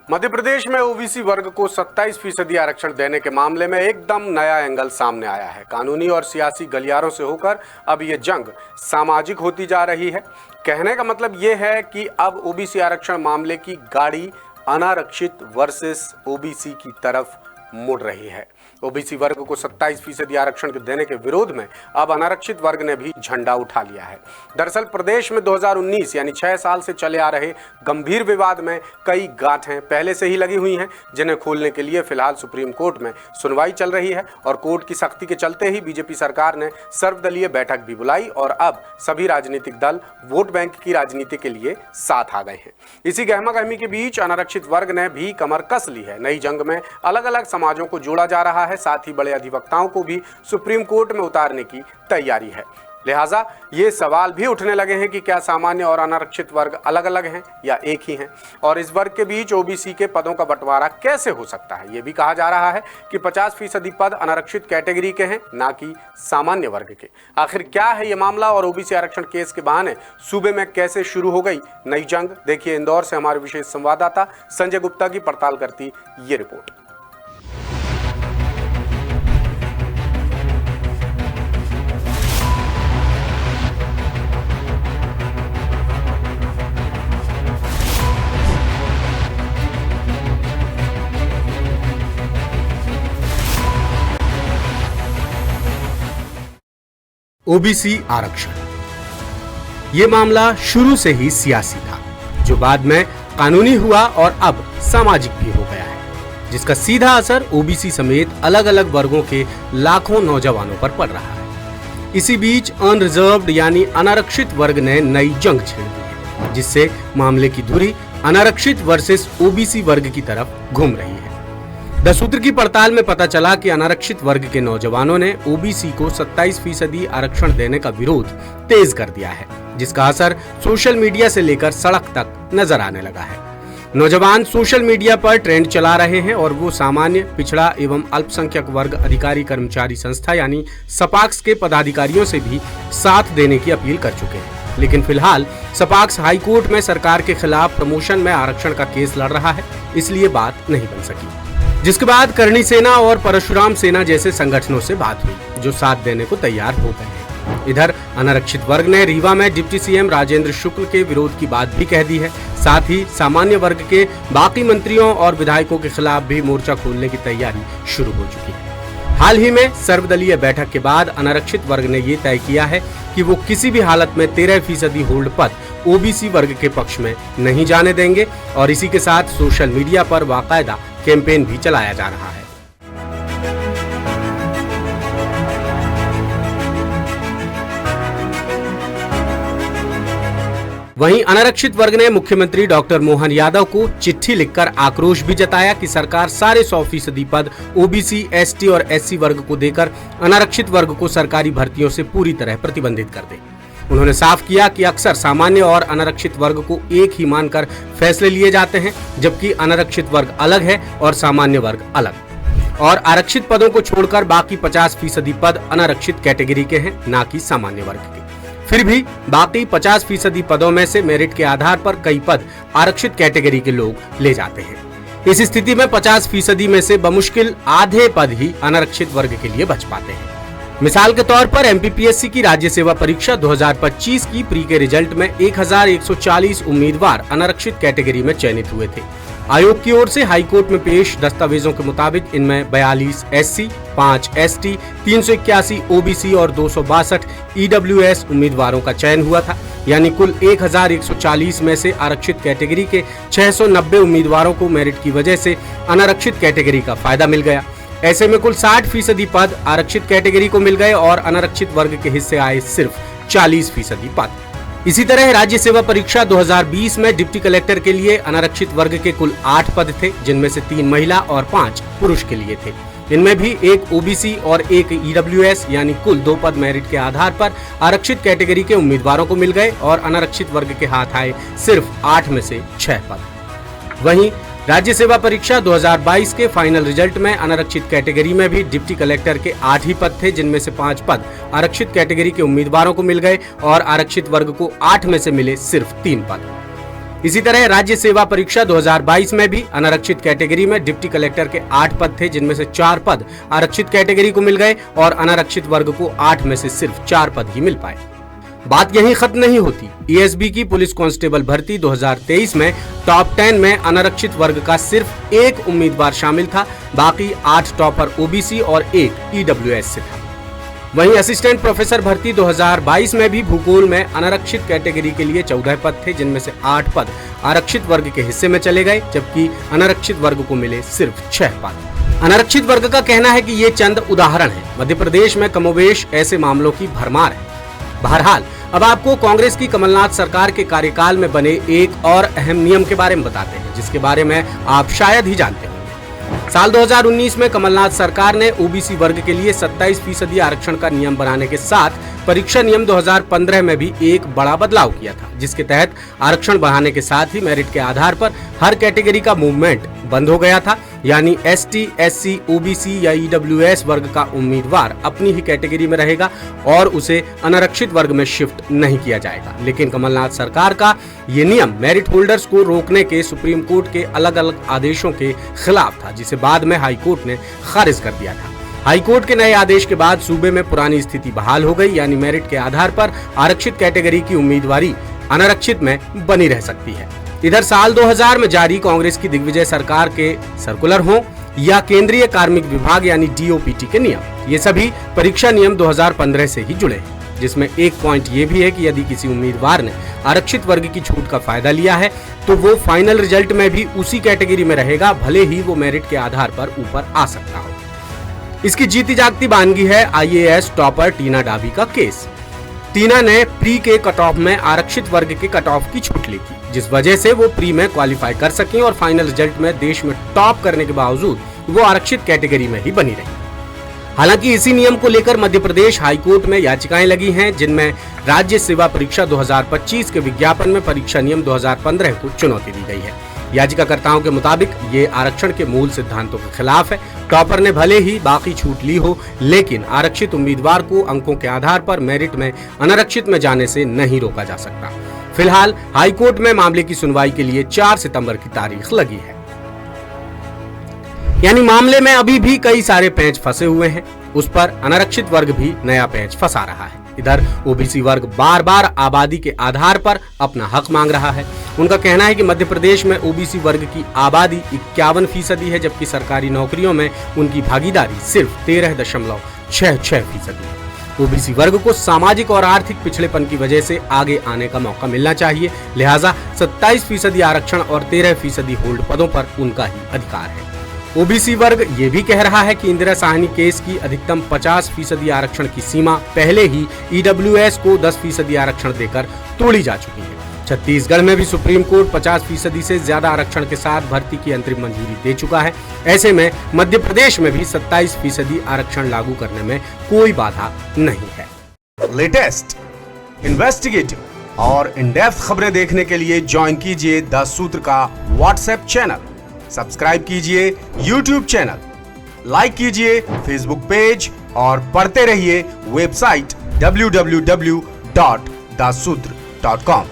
मध्य प्रदेश में ओबीसी वर्ग को 27% आरक्षण देने के मामले में एकदम नया एंगल सामने आया है। कानूनी और सियासी गलियारों से होकर अब ये जंग सामाजिक होती जा रही है। कहने का मतलब ये है कि अब ओबीसी आरक्षण मामले की गाड़ी अनारक्षित वर्सेस ओबीसी की तरफ मुड़ रही है। ओबीसी वर्ग को 27% आरक्षण देने के विरोध में अब अनारक्षित वर्ग ने भी झंडा उठा लिया है। दरअसल प्रदेश में 2019 यानी 6 साल से चले आ रहे गंभीर विवाद में कई गांठें पहले से ही लगी हुई हैं, जिन्हें खोलने के लिए फिलहाल सुप्रीम कोर्ट में सुनवाई चल रही है। और कोर्ट की सख्ती के चलते ही बीजेपी सरकार ने सर्वदलीय बैठक भी बुलाई और अब सभी राजनीतिक दल वोट बैंक की राजनीति के लिए साथ आ गए हैं। इसी गहमागहमी के बीच अनारक्षित वर्ग ने भी कमर कस ली है। नई जंग में अलग अलग समाजों को जोड़ा जा रहा है, साथ ही बड़े अधिवक्ताओं को भी सुप्रीम कोर्ट में उतारने की तैयारी है। लिहाजा ये सवाल भी उठने लगे हैं कि क्या सामान्य और अनारक्षित वर्ग अलग अलग हैं या एक ही हैं, और इस वर्ग के बीच ओबीसी के पदों का बंटवारा कैसे हो सकता है। ये भी कहा जा रहा है कि 50% पद अनारक्षित कैटेगरी के हैं, ना कि सामान्य वर्ग के। आखिर क्या है ये मामला और ओबीसी आरक्षण केस के बहाने सूबे में कैसे शुरू हो गई नई जंग? देखिए इंदौर से हमारे विशेष संवाददाता संजय गुप्ता की पड़ताल करती ये रिपोर्ट। ओबीसी आरक्षण, ये मामला शुरू से ही सियासी था, जो बाद में कानूनी हुआ और अब सामाजिक भी हो गया है, जिसका सीधा असर ओबीसी समेत अलग अलग वर्गों के लाखों नौजवानों पर पड़ रहा है। इसी बीच अनरिजर्व्ड यानी अनारक्षित वर्ग ने नई जंग छेड़ दी है, जिससे मामले की धुरी अनारक्षित वर्सेस ओबीसी वर्ग की तरफ घूम रही है। 10 सूत्र की पड़ताल में पता चला कि अनारक्षित वर्ग के नौजवानों ने ओबीसी को 27% आरक्षण देने का विरोध तेज कर दिया है, जिसका असर सोशल मीडिया से लेकर सड़क तक नजर आने लगा है। नौजवान सोशल मीडिया पर ट्रेंड चला रहे हैं और वो सामान्य, पिछड़ा एवं अल्पसंख्यक वर्ग अधिकारी कर्मचारी संस्था यानी सपाक्स के पदाधिकारियों से भी साथ देने की अपील कर चुके हैं। लेकिन फिलहाल सपाक्स हाई कोर्ट में सरकार के खिलाफ प्रमोशन में आरक्षण का केस लड़ रहा है, इसलिए बात नहीं बन सकी। जिसके बाद करणी सेना और परशुराम सेना जैसे संगठनों से बात हुई, जो साथ देने को तैयार हो गए हैं। इधर अनारक्षित वर्ग ने रीवा में डिप्टी सीएम राजेंद्र शुक्ल के विरोध की बात भी कह दी है। साथ ही सामान्य वर्ग के बाकी मंत्रियों और विधायकों के खिलाफ भी मोर्चा खोलने की तैयारी शुरू हो चुकी है। हाल ही में सर्वदलीय बैठक के बाद अनारक्षित वर्ग ने ये तय किया है कि वो किसी भी हालत में 13% होल्ड पद ओबीसी वर्ग के पक्ष में नहीं जाने देंगे, और इसी के साथ सोशल मीडिया पर बाकायदा कैंपेन भी चलाया जा रहा है। वहीं अनारक्षित वर्ग ने मुख्यमंत्री डॉक्टर मोहन यादव को चिट्ठी लिखकर आक्रोश भी जताया कि सरकार सारे 100% पद ओबीसी, एसटी और एससी वर्ग को देकर अनारक्षित वर्ग को सरकारी भर्तियों से पूरी तरह प्रतिबंधित कर दे। उन्होंने साफ किया कि अक्सर सामान्य और अनारक्षित वर्ग को एक ही मानकर फैसले लिए जाते हैं, जबकि अनारक्षित वर्ग अलग है और सामान्य वर्ग अलग। और आरक्षित पदों को छोड़कर बाकी 50% पद अनारक्षित कैटेगरी के हैं, ना कि सामान्य वर्ग के। फिर भी बाकी 50% पदों में से मेरिट के आधार पर कई पद आरक्षित कैटेगरी के लोग ले जाते हैं। इस स्थिति में 50% में से बमुश्किल आधे पद ही अनारक्षित वर्ग के लिए बच पाते हैं। मिसाल के तौर पर एमपीपीएससी की राज्य सेवा परीक्षा 2025 की प्री के रिजल्ट में 1140 उम्मीदवार अनारक्षित कैटेगरी में चयनित हुए थे। आयोग की ओर से हाई कोर्ट में पेश दस्तावेजों के मुताबिक इनमें 42 एससी, 5 एसटी, 381 ओबीसी और 262 ईडब्ल्यूएस उम्मीदवारों का चयन हुआ था। यानी कुल 1140 में से आरक्षित कैटेगरी के 690 उम्मीदवारों को मेरिट की वजह से अनारक्षित कैटेगरी का फायदा मिल गया। ऐसे में कुल 60% पद आरक्षित कैटेगरी को मिल गए और अनारक्षित वर्ग के हिस्से आए सिर्फ 40% पद। इसी तरह राज्य सेवा परीक्षा 2020 में डिप्टी कलेक्टर के लिए अनारक्षित वर्ग के कुल 8 पद थे, जिनमें से 3 महिला और 5 पुरुष के लिए थे। इनमें भी एक ओबीसी और एक ईडब्ल्यूएस यानी कुल 2 पद मेरिट के आधार पर आरक्षित कैटेगरी के उम्मीदवारों को मिल गए और अनारक्षित वर्ग के हाथ आए सिर्फ 8 में से 6 पद। वहीं राज्य सेवा परीक्षा 2022 के फाइनल रिजल्ट में अनारक्षित कैटेगरी में भी डिप्टी कलेक्टर के 8 ही पद थे, जिनमें से 5 पद आरक्षित कैटेगरी के उम्मीदवारों को मिल गए और आरक्षित वर्ग को 8 में से मिले सिर्फ 3 पद। इसी तरह राज्य सेवा परीक्षा 2022 में भी अनारक्षित कैटेगरी में डिप्टी कलेक्टर के 8 पद थे, जिनमें से 4 पद आरक्षित कैटेगरी को मिल गए और अनारक्षित वर्ग को 8 में से सिर्फ 4 पद ही मिल पाए। बात यहीं खत्म नहीं होती। ईएसबी की पुलिस कांस्टेबल भर्ती 2023 में टॉप 10 में अनारक्षित वर्ग का सिर्फ 1 उम्मीदवार शामिल था, बाकी 8 टॉपर ओबीसी और 1 ईडब्ल्यूएस से था। वहीं असिस्टेंट प्रोफेसर भर्ती 2022 में भी भूगोल में अनारक्षित कैटेगरी के लिए 14 पद थे, जिनमें से 8 पद आरक्षित वर्ग के हिस्से में चले गए, जबकि अनारक्षित वर्ग को मिले सिर्फ 6 पद। अनारक्षित वर्ग का कहना है कि ये चंद उदाहरण हैं। मध्य प्रदेश में कमोबेश ऐसे मामलों की भरमार है। बहरहाल अब आपको कांग्रेस की कमलनाथ सरकार के कार्यकाल में बने एक और अहम नियम के बारे में बताते हैं, जिसके बारे में आप शायद ही जानते होंगे। साल 2019 में कमलनाथ सरकार ने ओबीसी वर्ग के लिए 27% आरक्षण का नियम बनाने के साथ परीक्षा नियम 2015 में भी एक बड़ा बदलाव किया था, जिसके तहत आरक्षण बढ़ाने के साथ ही मेरिट के आधार पर हर कैटेगरी का मूवमेंट बंद हो गया था। यानी एसटी, एससी, ओबीसी या ईडब्ल्यूएस वर्ग का उम्मीदवार अपनी ही कैटेगरी में रहेगा और उसे अनारक्षित वर्ग में शिफ्ट नहीं किया जाएगा। लेकिन कमलनाथ सरकार का ये नियम मेरिट होल्डर्स को रोकने के सुप्रीम कोर्ट के अलग अलग आदेशों के खिलाफ था, जिसे बाद में हाई कोर्ट ने खारिज कर दिया था। हाई कोर्ट के नए आदेश के बाद सूबे में पुरानी स्थिति बहाल हो गई, यानी मेरिट के आधार पर आरक्षित कैटेगरी की उम्मीदवारी अनारक्षित में बनी रह सकती है। इधर साल 2000 में जारी कांग्रेस की दिग्विजय सरकार के सर्कुलर हो या केंद्रीय कार्मिक विभाग यानी डीओपीटी के नियम, ये सभी परीक्षा नियम 2015 से ही जुड़े हैं, जिसमें एक पॉइंट ये भी है कि यदि किसी उम्मीदवार ने आरक्षित वर्ग की छूट का फायदा लिया है तो वो फाइनल रिजल्ट में भी उसी कैटेगरी में रहेगा, भले ही वो मेरिट के आधार पर ऊपर आ सकता हो। इसकी जीती जागती बानगी है आईएएस टॉपर टीना डाबी का केस। टीना ने प्री के कट ऑफ में आरक्षित वर्ग के कट ऑफ की छूट ली थी, जिस वजह से वो प्री में क्वालिफाई कर सकी और फाइनल रिजल्ट में देश में टॉप करने के बावजूद वो आरक्षित कैटेगरी में ही बनी रही। हालांकि इसी नियम को लेकर मध्य प्रदेश हाईकोर्ट में याचिकाएं लगी हैं, जिनमें राज्य सेवा परीक्षा 2025 के विज्ञापन में परीक्षा नियम 2015 को चुनौती दी गई है। याचिकाकर्ताओं के मुताबिक ये आरक्षण के मूल सिद्धांतों के खिलाफ है। टॉपर ने भले ही बाकी छूट ली हो, लेकिन आरक्षित उम्मीदवार को अंकों के आधार पर मेरिट में अनारक्षित में जाने से नहीं रोका जा सकता। फिलहाल हाईकोर्ट में मामले की सुनवाई के लिए 4 सितंबर की तारीख लगी है। यानी मामले में अभी भी कई सारे पेंच फंसे हुए हैं, उस पर अनारक्षित वर्ग भी नया पेंच फंसा रहा है। इधर ओबीसी वर्ग बार बार आबादी के आधार पर अपना हक मांग रहा है। उनका कहना है कि मध्य प्रदेश में ओबीसी वर्ग की आबादी 51% है, जबकि सरकारी नौकरियों में उनकी भागीदारी सिर्फ 13.66% है। ओबीसी वर्ग को सामाजिक और आर्थिक पिछड़ेपन की वजह से आगे आने का मौका मिलना चाहिए, लिहाजा 27% आरक्षण और 13% होल्ड पदों पर उनका ही अधिकार है। ओबीसी वर्ग ये भी कह रहा है कि इंदिरा साहनी केस की अधिकतम 50% आरक्षण की सीमा पहले ही ईडब्ल्यूएस को 10% आरक्षण देकर तोड़ी जा चुकी है। छत्तीसगढ़ में भी सुप्रीम कोर्ट 50% से ज्यादा आरक्षण के साथ भर्ती की अंतरिम मंजूरी दे चुका है। ऐसे में मध्य प्रदेश में भी 27% आरक्षण लागू करने में कोई बाधा नहीं है। लेटेस्ट, इन्वेस्टिगेटिव और इन डेप्थ खबरें देखने के लिए ज्वाइन कीजिए द सूत्र का व्हाट्सएप चैनल, सब्सक्राइब कीजिए यूट्यूब चैनल, लाइक कीजिए फेसबुक पेज और पढ़ते रहिए वेबसाइट www.dasutr.com।